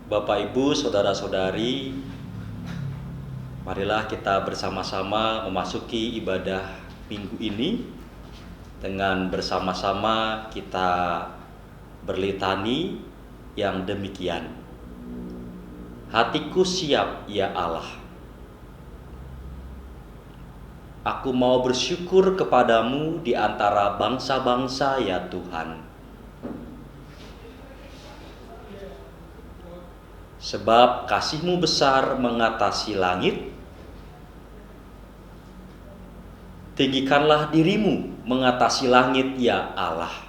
Bapak, Ibu, saudara-saudari, marilah kita bersama-sama memasuki ibadah minggu ini dengan bersama-sama kita berlitani yang demikian. Hatiku siap, ya Allah. Aku mau bersyukur kepadamu di antara bangsa-bangsa, ya Tuhan. Sebab kasih-Mu besar mengatasi langit, tinggikanlah diri-Mu mengatasi langit, ya Allah.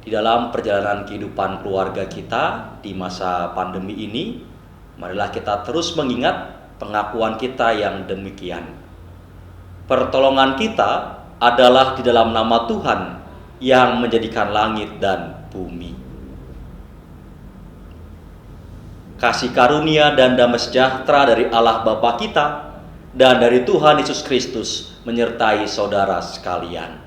Di dalam perjalanan kehidupan keluarga kita di masa pandemi ini, marilah kita terus mengingat pengakuan kita yang demikian. Pertolongan kita adalah di dalam nama Tuhan yang menjadikan langit dan bumi. Kasih karunia dan damai sejahtera dari Allah Bapa kita dan dari Tuhan Yesus Kristus menyertai saudara sekalian.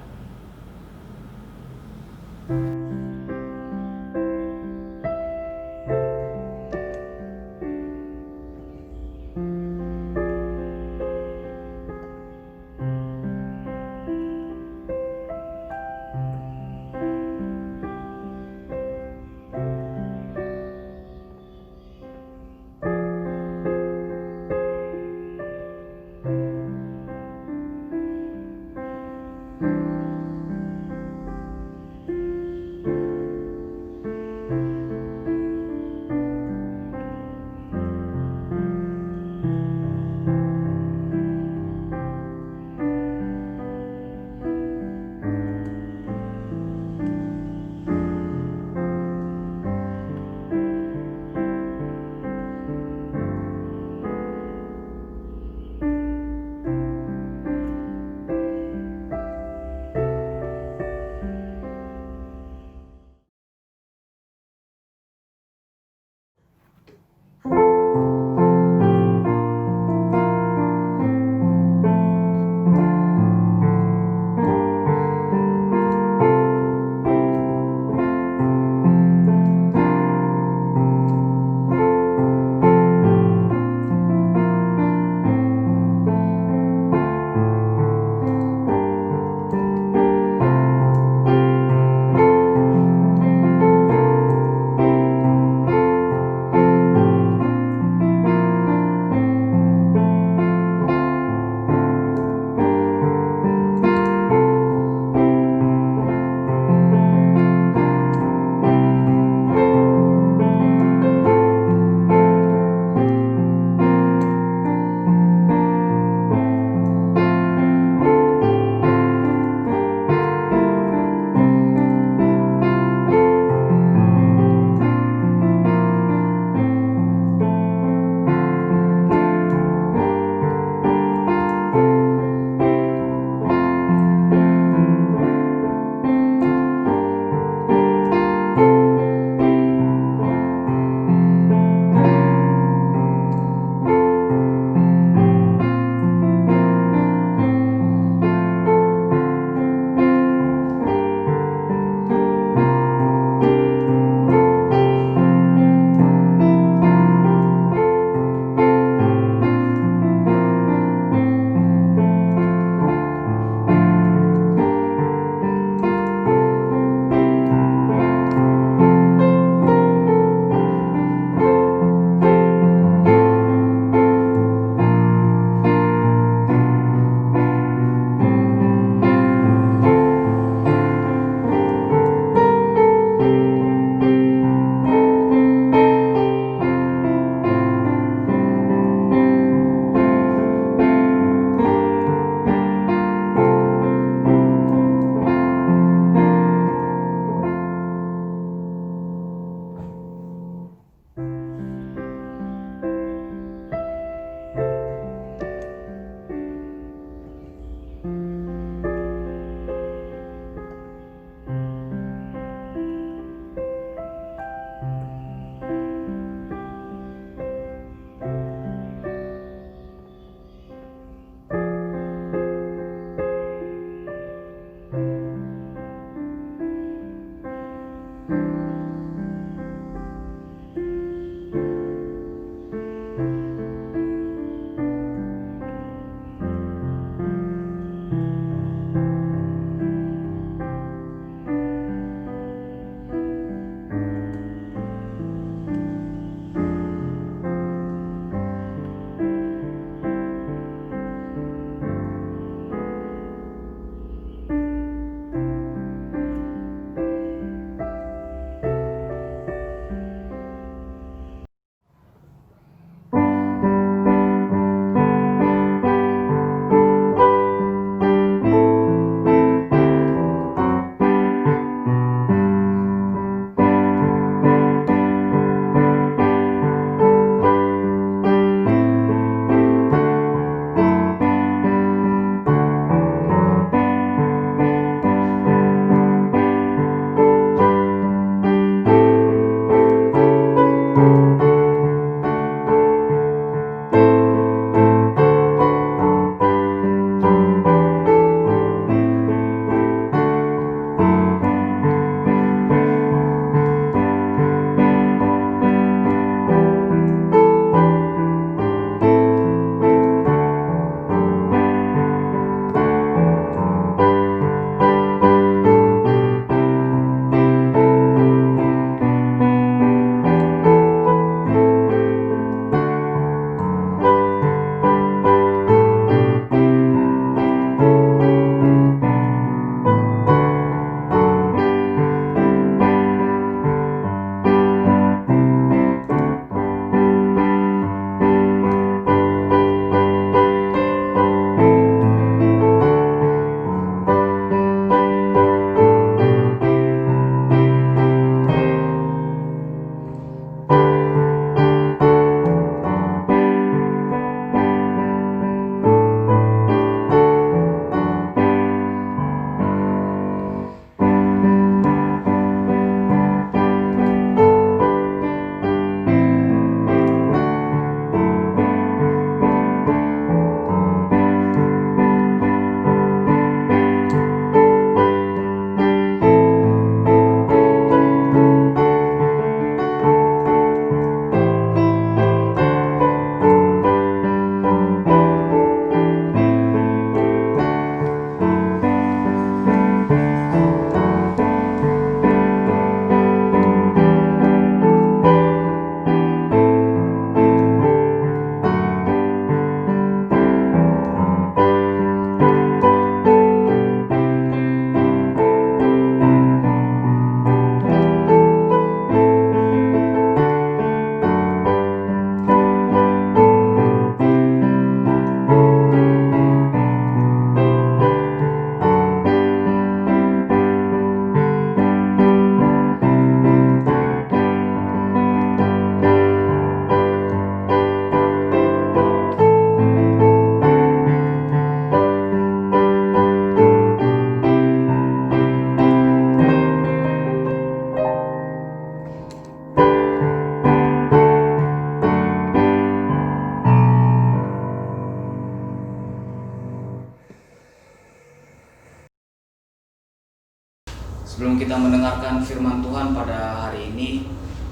kita mendengarkan firman Tuhan pada hari ini,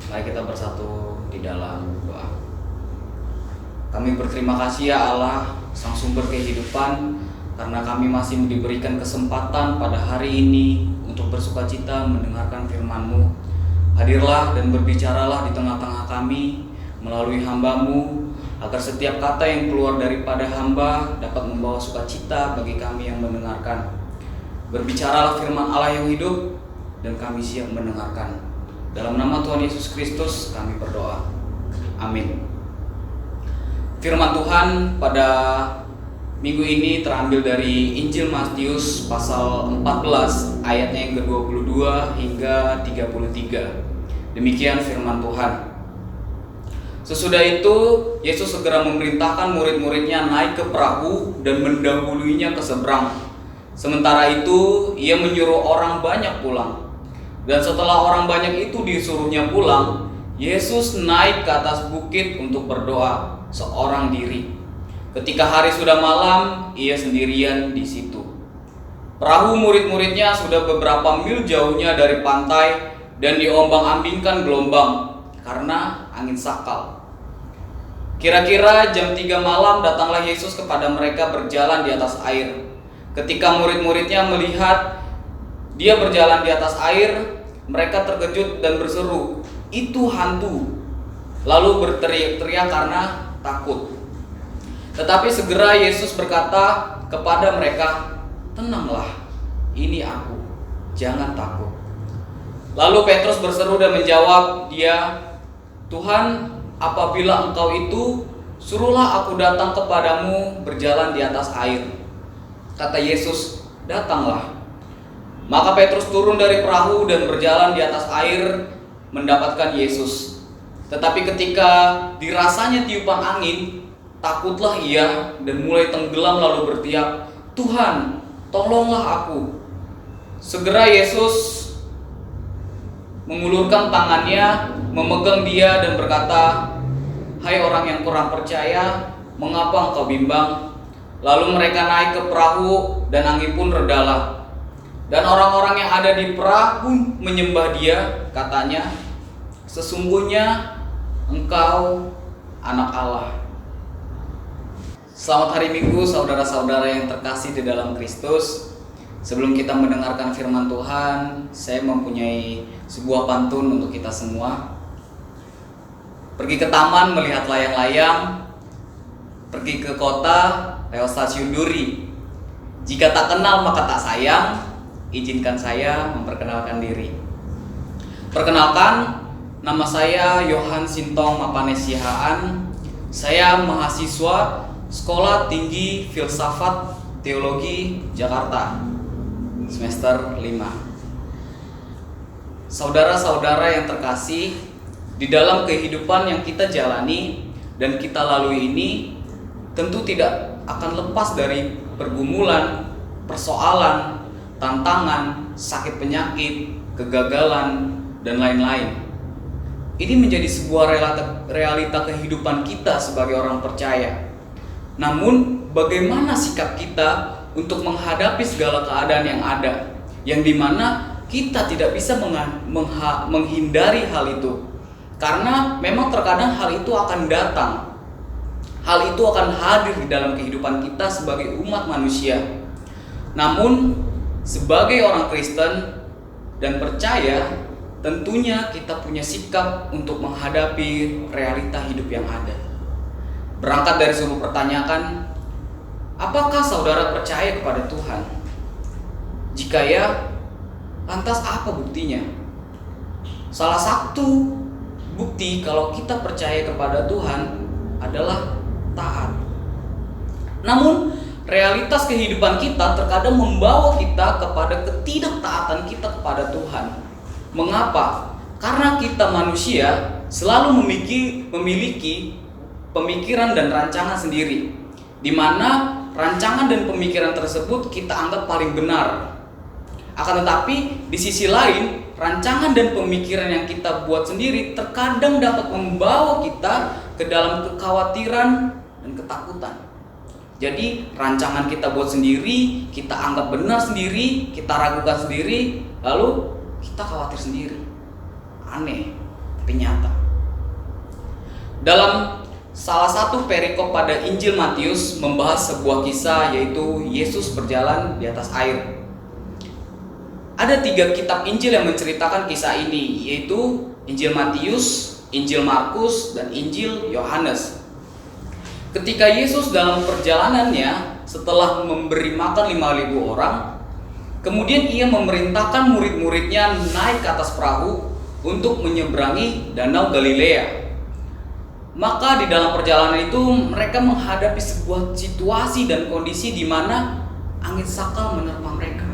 mari kita bersatu di dalam doa. Kami berterima kasih ya Allah, Sang Sumber kehidupan, karena kami masih diberikan kesempatan pada hari ini untuk bersukacita mendengarkan firman-Mu. Hadirlah dan berbicaralah di tengah-tengah kami melalui hamba-Mu, agar setiap kata yang keluar daripada hamba dapat membawa sukacita bagi kami yang mendengarkan. Berbicaralah firman Allah yang hidup, dan kami siap mendengarkan. Dalam nama Tuhan Yesus Kristus kami berdoa. Amin. Firman Tuhan pada minggu ini terambil dari Injil Matius pasal 14 ayatnya yang ke-22 hingga 33. Demikian firman Tuhan. Sesudah itu Yesus segera memerintahkan murid-muridnya naik ke perahu dan mendahuluinya ke seberang. Sementara itu ia menyuruh orang banyak pulang. Dan setelah orang banyak itu disuruhnya pulang, Yesus naik ke atas bukit untuk berdoa seorang diri. Ketika hari sudah malam, ia sendirian di situ. Perahu murid-muridnya sudah beberapa mil jauhnya dari pantai dan diombang-ambingkan gelombang karena angin sakal. Kira-kira jam 3 malam datanglah Yesus kepada mereka berjalan di atas air. Ketika murid-muridnya melihat dia berjalan di atas air, mereka terkejut dan berseru, "Itu hantu!" Lalu berteriak-teriak karena takut. Tetapi segera Yesus berkata kepada mereka, "Tenanglah, ini aku, jangan takut." Lalu Petrus berseru dan menjawab dia, "Tuhan, apabila Engkau itu, suruhlah aku datang kepadamu berjalan di atas air." Kata Yesus, "Datanglah." Maka Petrus turun dari perahu dan berjalan di atas air mendapatkan Yesus. Tetapi ketika dirasanya tiupan angin, takutlah ia dan mulai tenggelam lalu berteriak, "Tuhan, tolonglah aku." Segera Yesus mengulurkan tangannya, memegang dia dan berkata, "Hai orang yang kurang percaya, mengapa engkau bimbang?" Lalu mereka naik ke perahu dan angin pun redalah. Dan orang-orang yang ada di perahu menyembah dia, katanya, "Sesungguhnya engkau anak Allah." Selamat hari Minggu saudara-saudara yang terkasih di dalam Kristus. Sebelum kita mendengarkan firman Tuhan, saya mempunyai sebuah pantun untuk kita semua. Pergi ke taman melihat layang-layang, pergi ke kota lewat stasiun duri. Jika tak kenal maka tak sayang, izinkan saya memperkenalkan diri. Perkenalkan, nama saya Yohan Sintong Mapanes Sihaan. Saya mahasiswa Sekolah Tinggi Filsafat Teologi Jakarta, semester 5. Saudara-saudara yang terkasih, di dalam kehidupan yang kita jalani dan kita lalui ini tentu tidak akan lepas dari pergumulan, persoalan, tantangan, sakit penyakit, kegagalan, dan lain-lain. Ini menjadi sebuah realita kehidupan kita sebagai orang percaya. Namun, bagaimana sikap kita untuk menghadapi segala keadaan yang ada, yang dimana kita tidak bisa menghindari hal itu, karena memang terkadang hal itu akan datang. Hal itu akan hadir di dalam kehidupan kita sebagai umat manusia. Namun, sebagai orang Kristen dan percaya, tentunya kita punya sikap untuk menghadapi realita hidup yang ada. Berangkat dari sebuah pertanyaan, apakah saudara percaya kepada Tuhan? Jika ya, lantas apa buktinya? Salah satu bukti kalau kita percaya kepada Tuhan adalah taat. Namun, realitas kehidupan kita terkadang membawa kita kepada ketidaktaatan kita kepada Tuhan. Mengapa? Karena kita manusia selalu memiliki pemikiran dan rancangan sendiri, di mana rancangan dan pemikiran tersebut kita anggap paling benar. Akan tetapi di sisi lain, rancangan dan pemikiran yang kita buat sendiri terkadang dapat membawa kita ke dalam kekhawatiran dan ketakutan. Jadi rancangan kita buat sendiri, kita anggap benar sendiri, kita ragukan sendiri, lalu kita khawatir sendiri. Aneh, tapi nyata. Dalam salah satu perikop pada Injil Matius membahas sebuah kisah, yaitu Yesus berjalan di atas air. Ada 3 kitab Injil yang menceritakan kisah ini, yaitu Injil Matius, Injil Markus, dan Injil Yohanes. Ketika Yesus dalam perjalanannya setelah memberi makan 5.000 orang, kemudian ia memerintahkan murid-muridnya naik ke atas perahu untuk menyeberangi Danau Galilea. Maka di dalam perjalanan itu mereka menghadapi sebuah situasi dan kondisi di mana angin sakal menerpa mereka.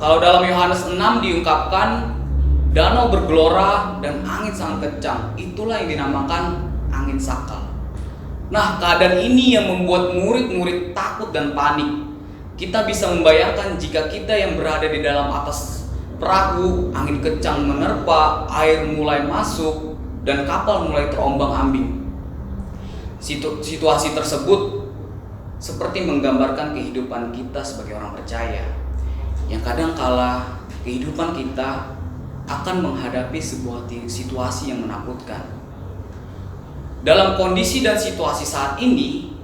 Kalau dalam Yohanes 6 diungkapkan danau bergelora dan angin sangat kencang. Itulah yang dinamakan angin sakal. Nah, keadaan ini yang membuat murid-murid takut dan panik. Kita bisa membayangkan jika kita yang berada di dalam atas perahu, angin kencang menerpa, air mulai masuk, dan kapal mulai terombang-ambing. Situasi tersebut seperti menggambarkan kehidupan kita sebagai orang percaya, yang kadangkala kehidupan kita akan menghadapi sebuah situasi yang menakutkan. Dalam kondisi dan situasi saat ini,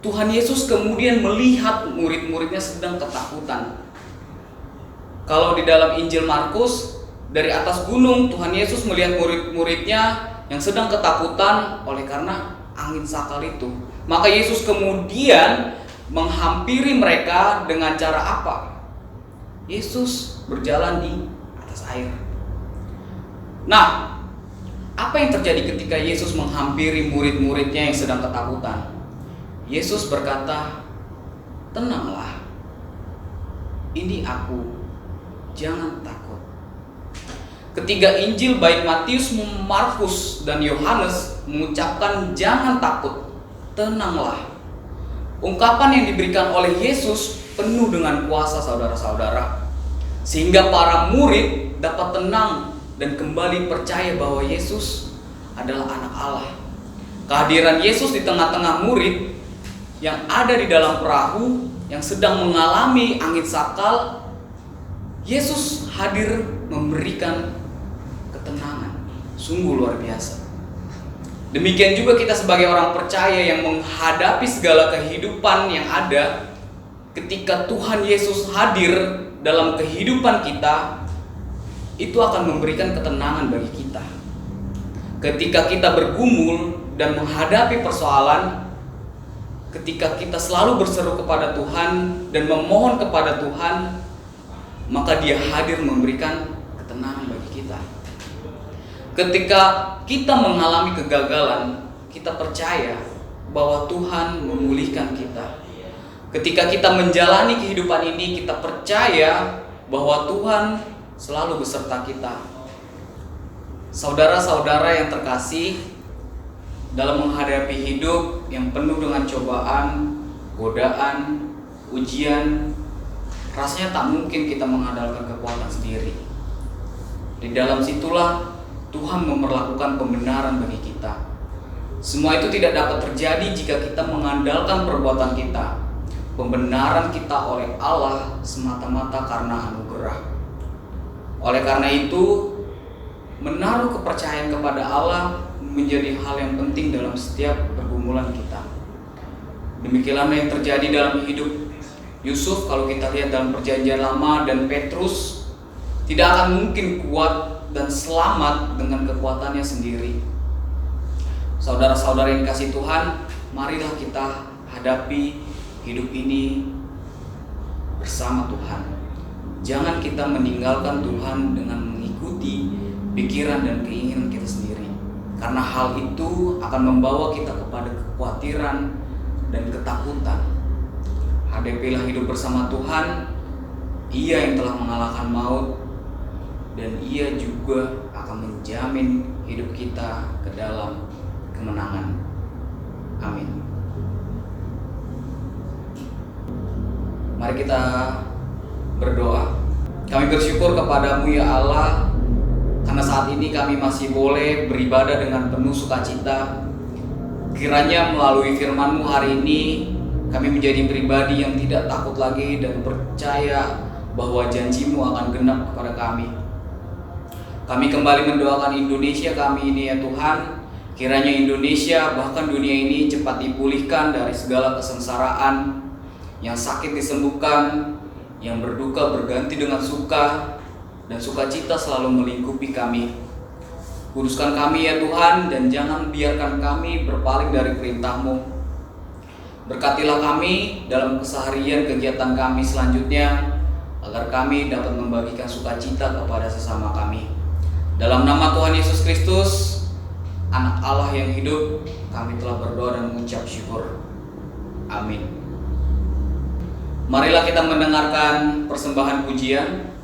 Tuhan Yesus kemudian melihat murid-muridnya sedang ketakutan. Kalau di dalam Injil Markus, dari atas gunung Tuhan Yesus melihat murid-muridnya yang sedang ketakutan oleh karena angin sakal itu. Maka Yesus kemudian menghampiri mereka dengan cara apa? Yesus berjalan di atas air. Nah, apa yang terjadi ketika Yesus menghampiri murid-muridnya yang sedang ketakutan? Yesus berkata, "Tenanglah, ini aku, jangan takut." Ketiga Injil baik Matius, Markus, dan Yohanes mengucapkan jangan takut, tenanglah. Ungkapan yang diberikan oleh Yesus penuh dengan kuasa, saudara-saudara, sehingga para murid dapat tenang dan kembali percaya bahwa Yesus adalah anak Allah. Kehadiran Yesus di tengah-tengah murid yang ada di dalam perahu yang sedang mengalami angin sakal, Yesus hadir memberikan ketenangan. Sungguh luar biasa. Demikian juga kita sebagai orang percaya yang menghadapi segala kehidupan yang ada, ketika Tuhan Yesus hadir dalam kehidupan kita, itu akan memberikan ketenangan bagi kita. Ketika kita bergumul dan menghadapi persoalan, ketika kita selalu berseru kepada Tuhan dan memohon kepada Tuhan, maka Dia hadir memberikan ketenangan bagi kita. Ketika kita mengalami kegagalan, kita percaya bahwa Tuhan memulihkan kita. Ketika kita menjalani kehidupan ini, kita percaya bahwa Tuhan selalu beserta kita. Saudara-saudara yang terkasih, dalam menghadapi hidup yang penuh dengan cobaan, godaan, ujian, rasanya tak mungkin kita mengandalkan kekuatan sendiri. Di dalam situlah Tuhan memperlakukan pembenaran bagi kita. Semua itu tidak dapat terjadi jika kita mengandalkan perbuatan kita. Pembenaran kita oleh Allah semata-mata karena anugerah. Oleh karena itu, menaruh kepercayaan kepada Allah menjadi hal yang penting dalam setiap pergumulan kita. Demikianlah yang terjadi dalam hidup Yusuf. Kalau kita lihat dalam Perjanjian Lama, dan Petrus tidak akan mungkin kuat dan selamat dengan kekuatannya sendiri. Saudara-saudara yang kasih Tuhan, marilah kita hadapi hidup ini bersama Tuhan. Jangan kita meninggalkan Tuhan dengan mengikuti pikiran dan keinginan kita sendiri, karena hal itu akan membawa kita kepada kekhawatiran dan ketakutan. Hadapilah hidup bersama Tuhan. Ia yang telah mengalahkan maut, dan Ia juga akan menjamin hidup kita ke dalam kemenangan. Amin. Mari kita berdoa. Kami bersyukur kepadamu ya Allah, karena saat ini kami masih boleh beribadah dengan penuh sukacita. Kiranya melalui firman-Mu hari ini, kami menjadi pribadi yang tidak takut lagi dan percaya bahwa janji-Mu akan genap kepada kami. Kami kembali mendoakan Indonesia kami ini ya Tuhan. Kiranya Indonesia bahkan dunia ini cepat dipulihkan dari segala kesengsaraan, yang sakit disembuhkan, yang berduka berganti dengan suka, dan sukacita selalu melingkupi kami. Kuduskan kami ya Tuhan, dan jangan biarkan kami berpaling dari perintah-Mu. Berkatilah kami dalam keseharian kegiatan kami selanjutnya, agar kami dapat membagikan sukacita kepada sesama kami. Dalam nama Tuhan Yesus Kristus, Anak Allah yang hidup, kami telah berdoa dan mengucap syukur. Amin. Marilah kita mendengarkan persembahan pujian.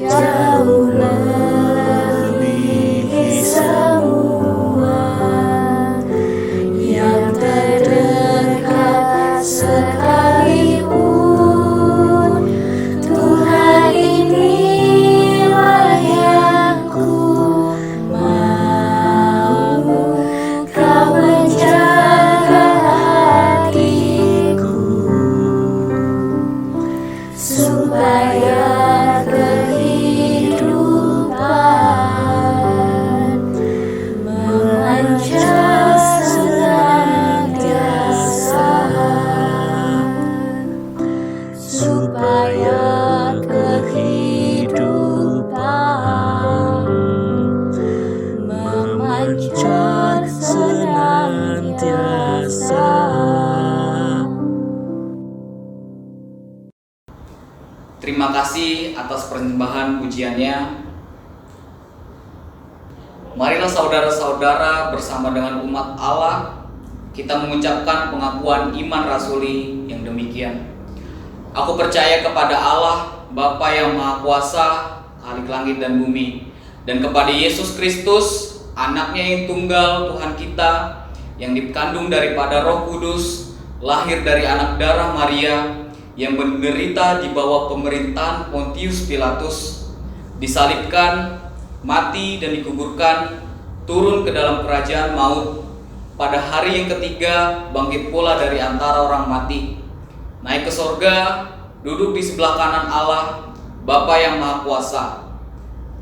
Jauh melebihi semua persembahan pujiannya. Marilah saudara-saudara bersama dengan umat Allah kita mengucapkan pengakuan iman rasuli yang demikian. Aku percaya kepada Allah, Bapa yang Maha Kuasa, Khalik langit dan bumi, dan kepada Yesus Kristus, Anaknya yang tunggal Tuhan kita, yang dikandung daripada Roh Kudus, lahir dari anak darah Maria, yang menderita di bawah pemerintahan Pontius Pilatus, disalibkan, mati dan dikuburkan, turun ke dalam kerajaan maut, pada hari yang ketiga bangkit pula dari antara orang mati, naik ke sorga, duduk di sebelah kanan Allah, Bapa yang Maha Kuasa,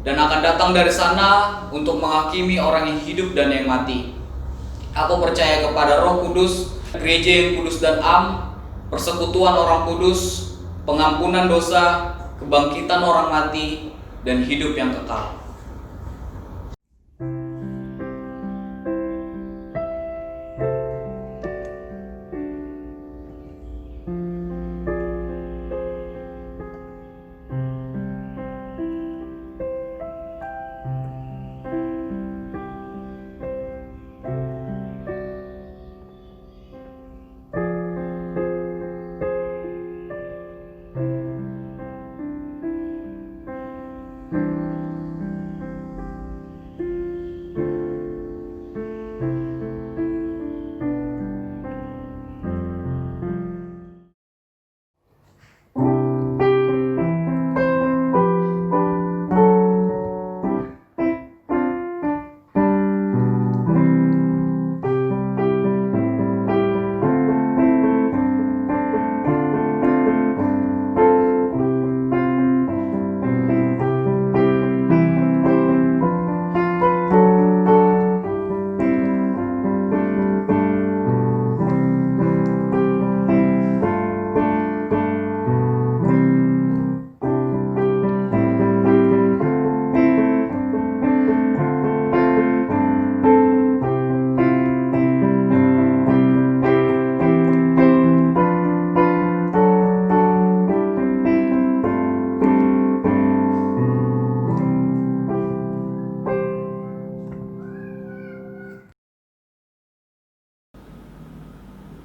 dan akan datang dari sana untuk menghakimi orang yang hidup dan yang mati. Aku percaya kepada Roh Kudus, gereja yang kudus dan am, persekutuan orang kudus, pengampunan dosa, kebangkitan orang mati, dan hidup yang kekal.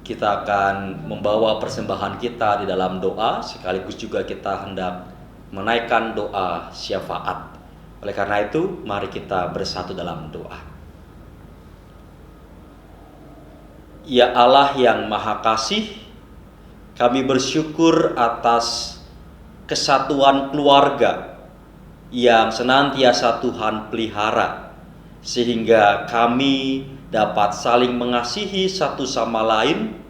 Kita akan membawa persembahan kita di dalam doa, sekaligus juga kita hendak menaikkan doa syafaat. Oleh karena itu, mari kita bersatu dalam doa. Ya Allah yang Maha Kasih, kami bersyukur atas kesatuan keluarga yang senantiasa Tuhan pelihara, sehingga kami dapat saling mengasihi satu sama lain,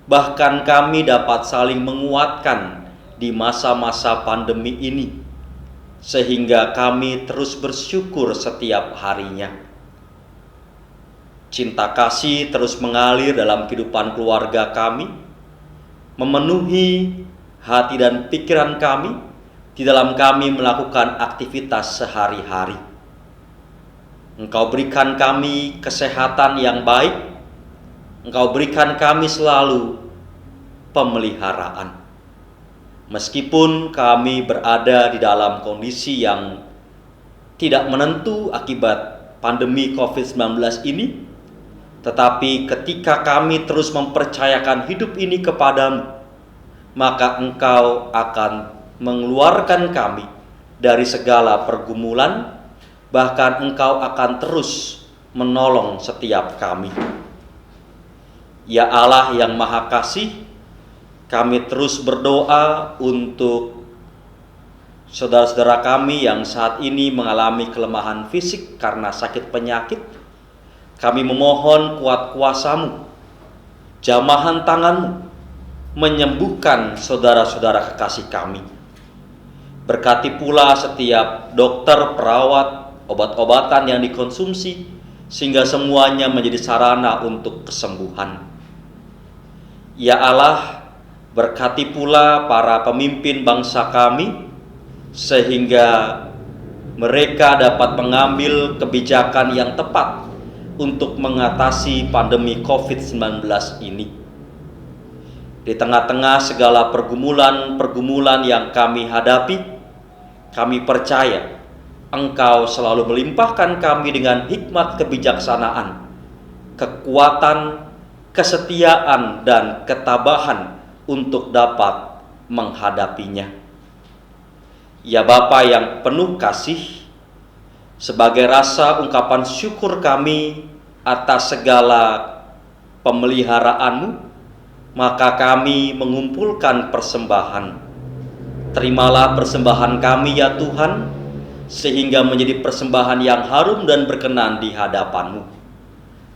bahkan kami dapat saling menguatkan di masa-masa pandemi ini, sehingga kami terus bersyukur setiap harinya. Cinta kasih terus mengalir dalam kehidupan keluarga kami, memenuhi hati dan pikiran kami di dalam kami melakukan aktivitas sehari-hari. Engkau berikan kami kesehatan yang baik, Engkau berikan kami selalu pemeliharaan. Meskipun kami berada di dalam kondisi yang tidak menentu akibat pandemi COVID-19 ini, tetapi ketika kami terus mempercayakan hidup ini kepadamu, maka Engkau akan mengeluarkan kami dari segala pergumulan, bahkan Engkau akan terus menolong setiap kami. Ya Allah yang Maha Kasih, kami terus berdoa untuk saudara-saudara kami yang saat ini mengalami kelemahan fisik karena sakit penyakit. Kami memohon kuat kuasa-Mu, jamahan tangan-Mu, menyembuhkan saudara-saudara kekasih kami. Berkati pula setiap dokter, perawat, obat-obatan yang dikonsumsi, sehingga semuanya menjadi sarana untuk kesembuhan. Ya Allah, berkati pula para pemimpin bangsa kami, sehingga mereka dapat mengambil kebijakan yang tepat untuk mengatasi pandemi COVID-19 ini. Di tengah-tengah segala pergumulan-pergumulan yang kami hadapi, Kami percaya Engkau selalu melimpahkan kami dengan hikmat kebijaksanaan, kekuatan, kesetiaan, dan ketabahan untuk dapat menghadapinya. Ya Bapa yang penuh kasih, sebagai rasa ungkapan syukur kami atas segala pemeliharaanmu, maka kami mengumpulkan persembahan. Terimalah persembahan kami ya Tuhan, sehingga menjadi persembahan yang harum dan berkenan di hadapan-Mu.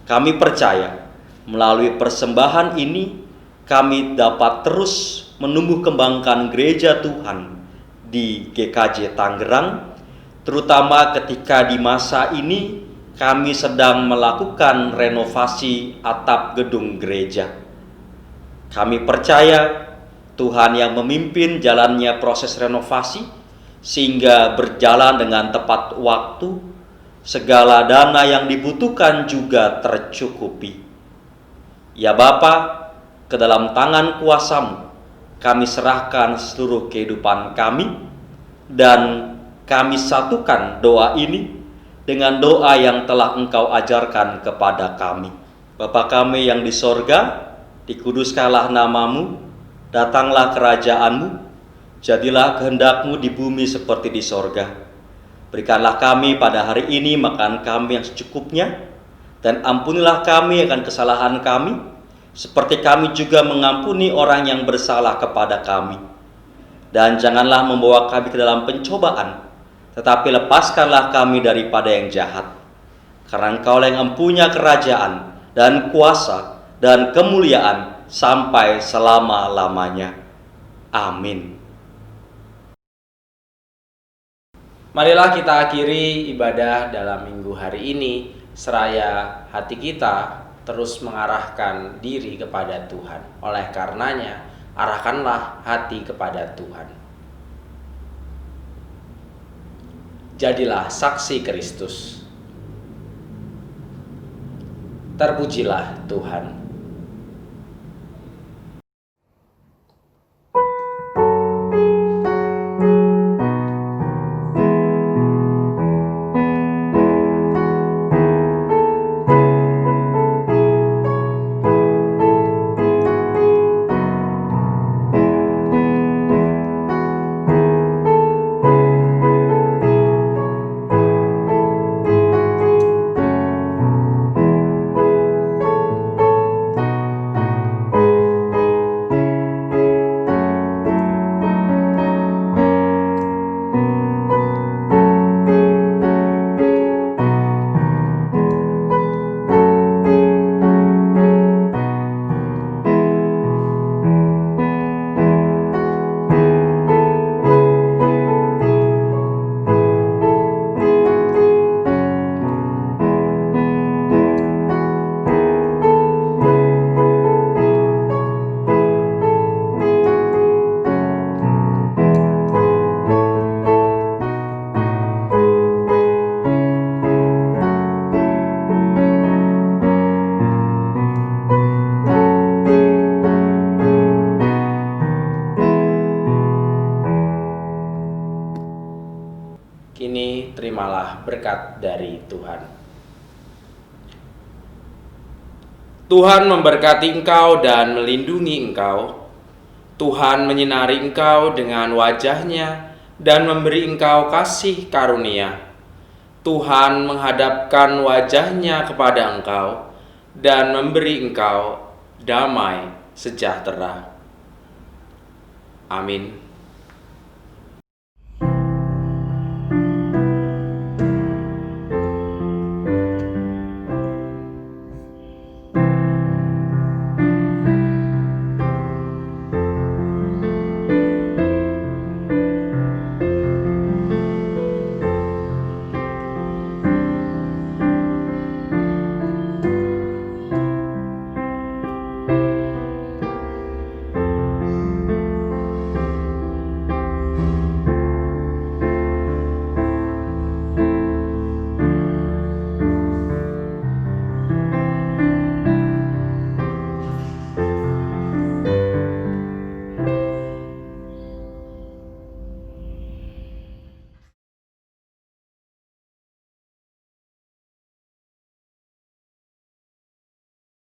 Kami percaya melalui persembahan ini kami dapat terus menumbuh kembangkan gereja Tuhan di GKJ Tangerang, terutama ketika di masa ini kami sedang melakukan renovasi atap gedung gereja. Kami percaya Tuhan yang memimpin jalannya proses renovasi, sehingga berjalan dengan tepat waktu, segala dana yang dibutuhkan juga tercukupi. Ya Bapa, ke dalam tangan kuasa-Mu kami serahkan seluruh kehidupan kami, dan kami satukan doa ini dengan doa yang telah Engkau ajarkan kepada kami. Bapa kami yang di sorga, dikuduskanlah nama-Mu, datanglah kerajaan-Mu, jadilah kehendak-Mu di bumi seperti di sorga. Berikanlah kami pada hari ini makan kami yang secukupnya, dan ampunilah kami akan kesalahan kami, seperti kami juga mengampuni orang yang bersalah kepada kami. Dan janganlah membawa kami ke dalam pencobaan, tetapi lepaskanlah kami daripada yang jahat. Karena Engkau yang mempunyai kerajaan dan kuasa dan kemuliaan sampai selama-lamanya. Amin. Marilah kita akhiri ibadah dalam minggu hari ini, seraya hati kita terus mengarahkan diri kepada Tuhan. Oleh karenanya, arahkanlah hati kepada Tuhan. Jadilah saksi Kristus. Terpujilah Tuhan. Kini terimalah berkat dari Tuhan. Tuhan memberkati engkau dan melindungi engkau. Tuhan menyinari engkau dengan wajah-Nya dan memberi engkau kasih karunia. Tuhan menghadapkan wajah-Nya kepada engkau dan memberi engkau damai sejahtera. Amin.